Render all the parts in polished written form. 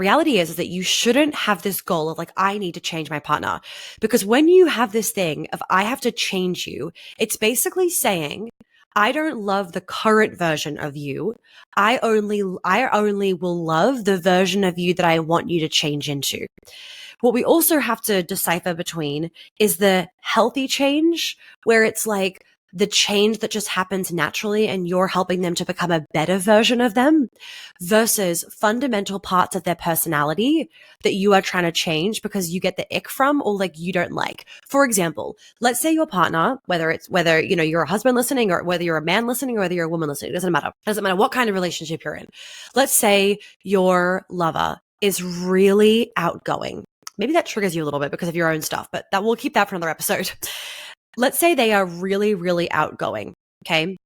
reality is that you shouldn't have this goal of like, I need to change my partner. Because when you have this thing of I have to change you, it's basically saying, I don't love the current version of you. I only will love the version of you that I want you to change into. What we also have to decipher between is the healthy change, where it's like the change that just happens naturally and you're helping them to become a better version of them, versus fundamental parts of their personality that you are trying to change because you get the ick from or like you don't like. For example, let's say your partner, whether you're a husband listening or whether you're a man listening or whether you're a woman listening, it doesn't matter. It doesn't matter what kind of relationship you're in. Let's say your lover is really outgoing. Maybe that triggers you a little bit because of your own stuff, but we'll keep that for another episode. Let's say they are really, really outgoing. Okay.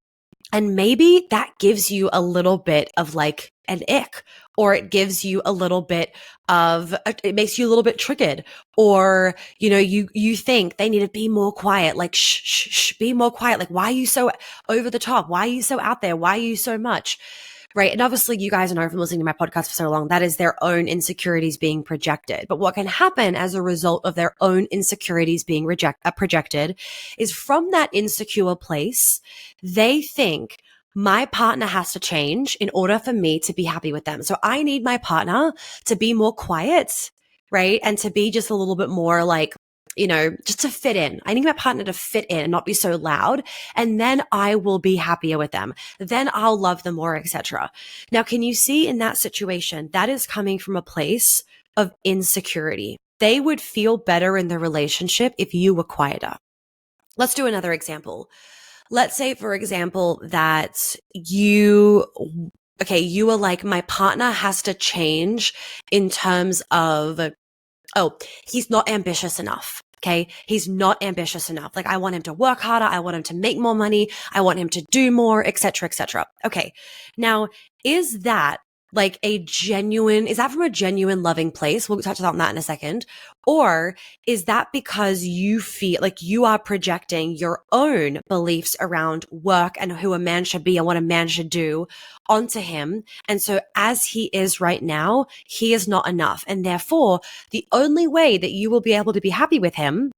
And maybe that gives you a little bit of like an ick, or it gives you a little bit of, it makes you a little bit triggered, or, you think they need to be more quiet, like, shh, be more quiet. Like, why are you so over the top? Why are you so out there? Why are you so much? Right. And obviously you guys know from listening to my podcast for so long, that is their own insecurities being projected. But what can happen as a result of their own insecurities being projected is from that insecure place, they think my partner has to change in order for me to be happy with them. So I need my partner to be more quiet, right? And to be just a little bit more like, just to fit in. I need my partner to fit in and not be so loud. And then I will be happier with them. Then I'll love them more, etc. Now, can you see in that situation, that is coming from a place of insecurity. They would feel better in the relationship if you were quieter. Let's do another example. Let's say, for example, that you are like, my partner has to change in terms of, he's not ambitious enough. Okay. He's not ambitious enough. Like, I want him to work harder. I want him to make more money. I want him to do more, etc., etc. Okay. Now, is that from a genuine loving place? We'll touch on that in a second. Or is that because you feel like you are projecting your own beliefs around work and who a man should be and what a man should do onto him? And so as he is right now, he is not enough. And therefore, the only way that you will be able to be happy with him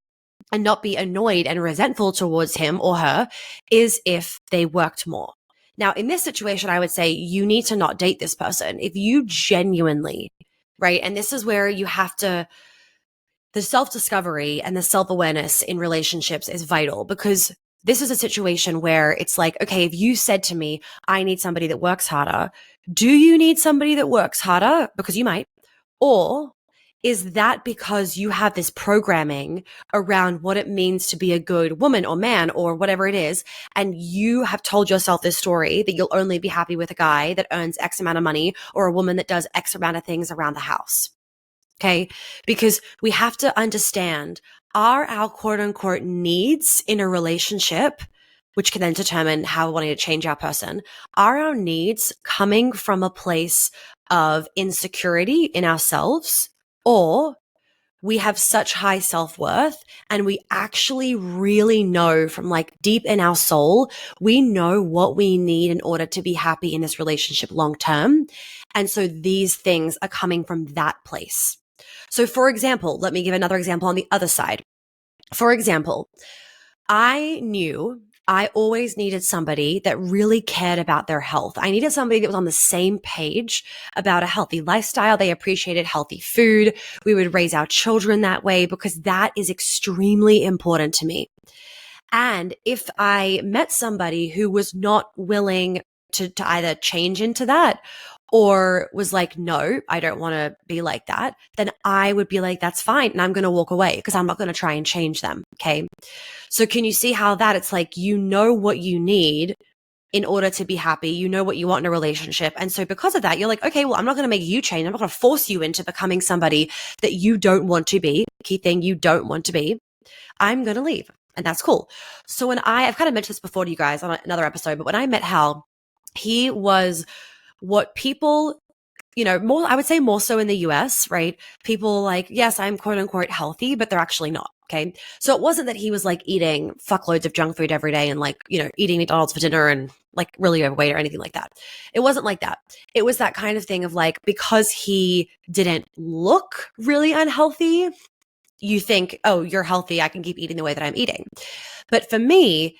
and not be annoyed and resentful towards him or her is if they worked more. Now, in this situation, I would say you need to not date this person. If you genuinely, right? And this is where you have to, the self-discovery and the self-awareness in relationships is vital, because this is a situation where it's like, okay, if you said to me, I need somebody that works harder, do you need somebody that works harder? Because you might. Or is that because you have this programming around what it means to be a good woman or man or whatever it is, and you have told yourself this story that you'll only be happy with a guy that earns X amount of money or a woman that does X amount of things around the house? Okay? Because we have to understand, are our quote unquote needs in a relationship, which can then determine how we're wanting to change our person, are our needs coming from a place of insecurity in ourselves? Or we have such high self-worth and we actually really know from like deep in our soul, we know what we need in order to be happy in this relationship long term. And so these things are coming from that place. So for example, let me give another example on the other side. For example, I knew I always needed somebody that really cared about their health. I needed somebody that was on the same page about a healthy lifestyle. They appreciated healthy food. We would raise our children that way because that is extremely important to me. And if I met somebody who was not willing to either change into that or was like, no, I don't want to be like that, then I would be like, that's fine. And I'm going to walk away because I'm not going to try and change them. Okay. So can you see how that it's like, you know what you need in order to be happy. You know what you want in a relationship. And so because of that, you're like, okay, well, I'm not going to make you change. I'm not going to force you into becoming somebody that you don't want to be. Key thing, you don't want to be. I'm going to leave. And that's cool. So when I've kind of mentioned this before to you guys on another episode, but when I met Hal, he was what people more, I would say more so in the US, right? People like, yes, I'm quote unquote healthy, but they're actually not. Okay. So it wasn't that he was like eating fuckloads of junk food every day and like, eating McDonald's for dinner and like really overweight or anything like that. It wasn't like that. It was that kind of thing of like, because he didn't look really unhealthy, you think, oh, you're healthy. I can keep eating the way that I'm eating. But for me,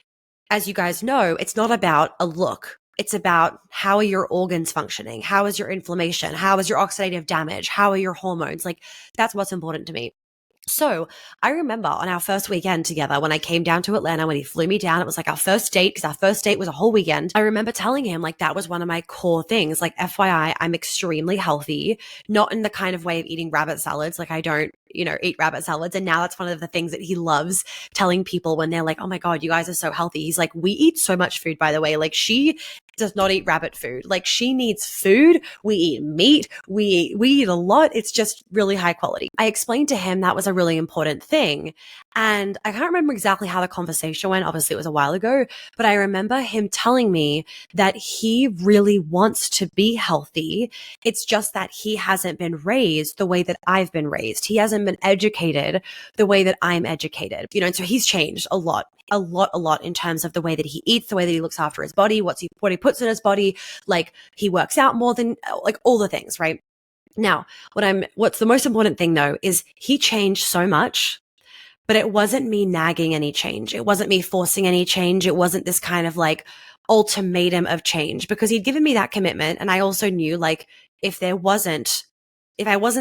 as you guys know, it's not about a look. It's about how are your organs functioning? How is your inflammation? How is your oxidative damage? How are your hormones? Like, that's what's important to me. So I remember on our first weekend together, when I came down to Atlanta, when he flew me down, it was like our first date, because our first date was a whole weekend. I remember telling him like that was one of my core things. Like, FYI, I'm extremely healthy, not in the kind of way of eating rabbit salads. Like, I don't, eat rabbit salads. And now that's one of the things that he loves telling people when they're like, oh my God, you guys are so healthy. He's like, we eat so much food, by the way. Like, she does not eat rabbit food. Like, she needs food. We eat meat. We eat a lot. It's just really high quality. I explained to him that was a really important thing. And I can't remember exactly how the conversation went. Obviously, it was a while ago, but I remember him telling me that he really wants to be healthy. It's just that he hasn't been raised the way that I've been raised. He hasn't been educated the way that I'm educated, and so he's changed a lot in terms of the way that he eats, the way that he looks after his body, what he puts in his body. Like, he works out more than, like, all the things, right? Now, what's the most important thing though is he changed so much, but it wasn't me nagging any change. It wasn't me forcing any change. It wasn't this kind of like ultimatum of change, because he'd given me that commitment. And I also knew, like, if I wasn't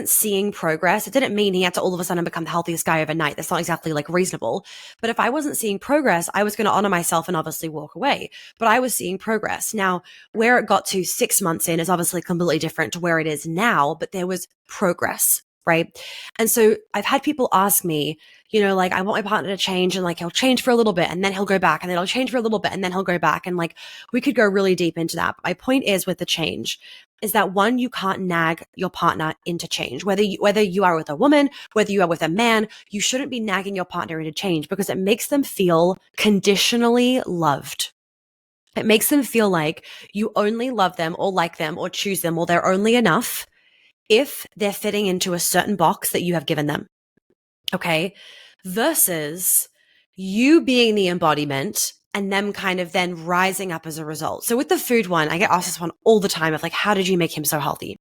seeing progress, it didn't mean he had to all of a sudden become the healthiest guy overnight. That's not exactly like reasonable. But if I wasn't seeing progress, I was going to honor myself and obviously walk away. But I was seeing progress. Now, where it got to 6 months in is obviously completely different to where it is now, but there was progress, right? And so I've had people ask me, like, I want my partner to change, and like, he'll change for a little bit and then he'll go back, and then he'll change for a little bit and then he'll go back. And like, we could go really deep into that. But my point is, with the change, is that one, you can't nag your partner into change. Whether you are with a woman, whether you are with a man, you shouldn't be nagging your partner into change, because it makes them feel conditionally loved. It makes them feel like you only love them or like them or choose them, or they're only enough if they're fitting into a certain box that you have given them. Okay? Versus you being the embodiment and them kind of then rising up as a result. So with the food one, I get asked this one all the time of like, how did you make him so healthy?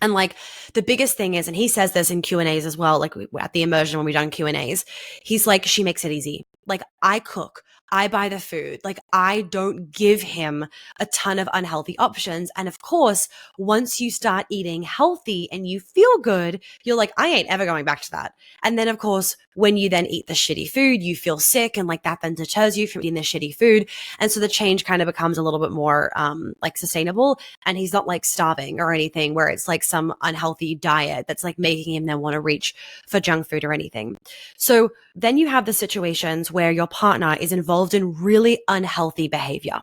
And like, the biggest thing is, and he says this in Q&As as well, like at the immersion when we done Q&As, he's like, she makes it easy. Like, I cook, I buy the food. Like, I don't give him a ton of unhealthy options. And of course, once you start eating healthy and you feel good, you're like, I ain't ever going back to that. And then of course, when you then eat the shitty food, you feel sick, and like that then deters you from eating the shitty food. And so the change kind of becomes a little bit more like sustainable. And he's not like starving or anything where it's like some unhealthy diet that's like making him then want to reach for junk food or anything. So then you have the situations where your partner is involved in really unhealthy behavior.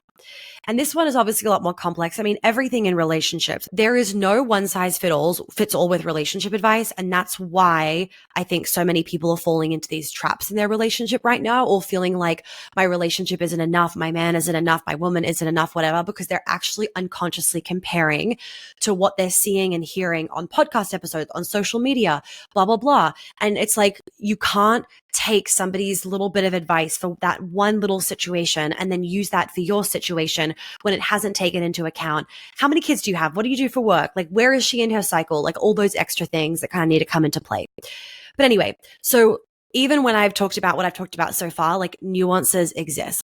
And this one is obviously a lot more complex. I mean, everything in relationships, there is no one size fits all with relationship advice. And that's why I think so many people are falling into these traps in their relationship right now, or feeling like my relationship isn't enough, my man isn't enough, my woman isn't enough, whatever, because they're actually unconsciously comparing to what they're seeing and hearing on podcast episodes, on social media, blah, blah, blah. And it's like, you can't take somebody's little bit of advice for that one little situation and then use that for your situation when it hasn't taken into account how many kids do you have, what do you do for work, like where is she in her cycle, like all those extra things that kind of need to come into play. But anyway, so even when I've talked about what I've talked about so far, like nuances exist.